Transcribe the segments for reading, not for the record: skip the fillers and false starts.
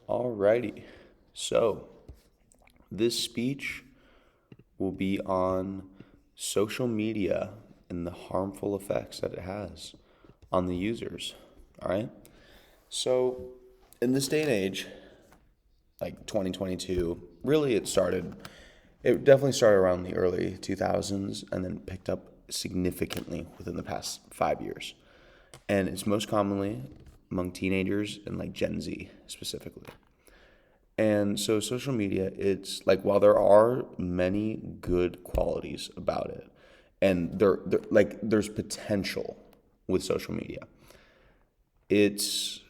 Alrighty. So, this speech will be on social media and the harmful effects that it has on the users. All right. So, in this day and age, like 2022, really it definitely started around the early 2000s and then picked up significantly within the past 5 years. And it's most commonly among teenagers and like Gen Z specifically. And so social media, it's like while there are many good qualities about it, and there's potential with social media. It's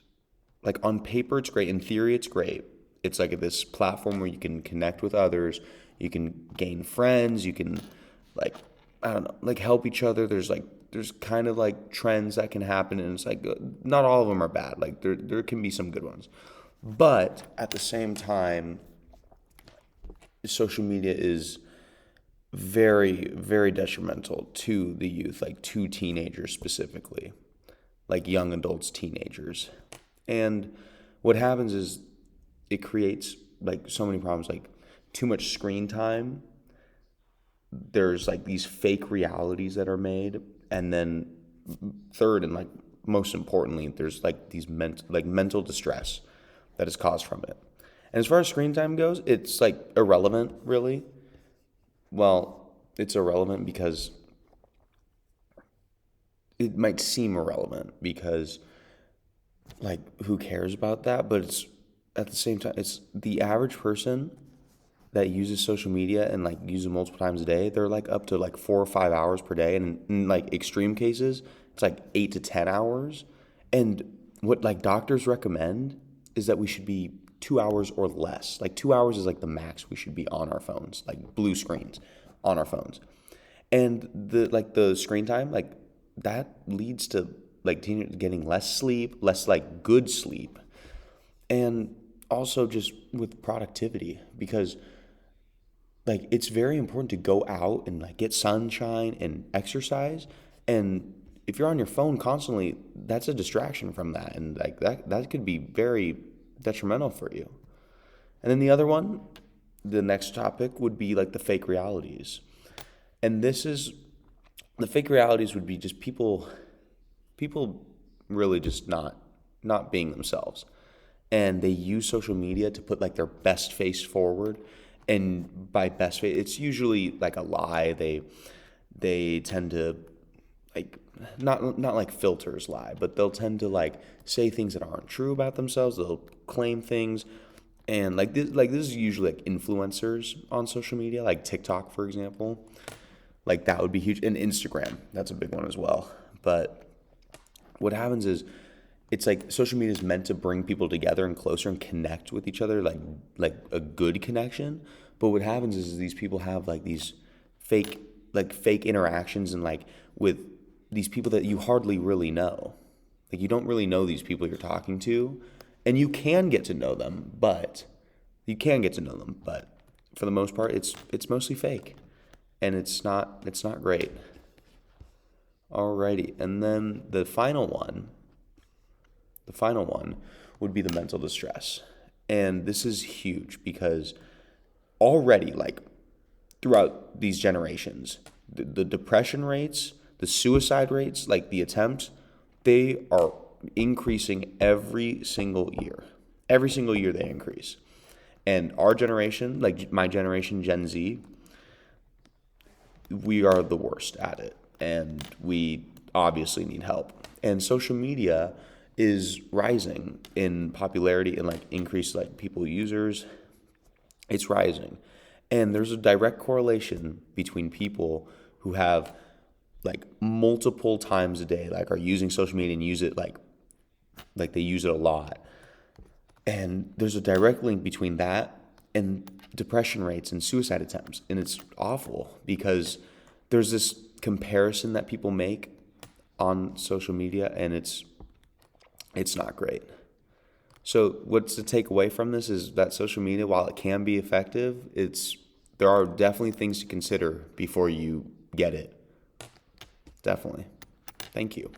like on paper it's great, in theory it's great. It's like this platform where you can connect with others, you can gain friends, you can like I don't know, like help each other. There's kind of like trends that can happen, and it's like not all of them are bad. Like there can be some good ones. But at the same time, social media is very, very detrimental to the youth, like to teenagers specifically, like young adults, teenagers. And what happens is it creates like so many problems, like too much screen time. There's like these fake realities that are made. And then third and like most importantly, there's like these mental distress that is caused from it. And as far as screen time goes, it's like irrelevant, really. Well, it's irrelevant because it might seem irrelevant because, like, who cares about that? But it's at the same time, it's the average person that uses social media and like uses it multiple times a day. They're like up to like 4 or 5 hours per day, and in like extreme cases, it's like 8 to 10 hours. And what like doctors recommend is that we should be 2 hours or less. Like 2 hours is like the max we should be on our phones, like blue screens on our phones. And the screen time, like that leads to like teenagers getting less sleep, less like good sleep, and also just with productivity because like it's very important to go out and like get sunshine and exercise. And if you're on your phone constantly, that's a distraction from that, and like that could be very detrimental for you. And then the next topic would be like the fake realities. And this is the fake realities would be just people really just not being themselves. And they use social media to put like their best face forward. And by best face, it's usually like a lie. They tend to like not like filters lie, but they'll tend to like say things that aren't true about themselves. They'll claim things, and like this is usually like influencers on social media, like TikTok, for example. Like that would be huge, and Instagram, that's a big one as well. But what happens is it's like social media is meant to bring people together and closer and connect with each other, like a good connection. But what happens is these people have like these fake interactions and like with these people that you hardly really know. Like you don't really know these people you're talking to, and you can get to know them, but for the most part, it's mostly fake, and it's not great. Alrighty, and then the final one would be the mental distress. And this is huge because already, like, throughout these generations, the depression rates, the suicide rates, like the attempts, they are increasing every single year. Every single year they increase. And our generation, like my generation, Gen Z, we are the worst at it. And we obviously need help. And social media is rising in popularity and like increased like people users. It's rising. And there's a direct correlation between people who have like multiple times a day, like are using social media and use it like they use it a lot. And there's a direct link between that and depression rates and suicide attempts. And it's awful because there's this comparison that people make on social media, and it's not great. So what's to take away from this is that social media, while it can be effective, there are definitely things to consider before you get it. Definitely. Thank you.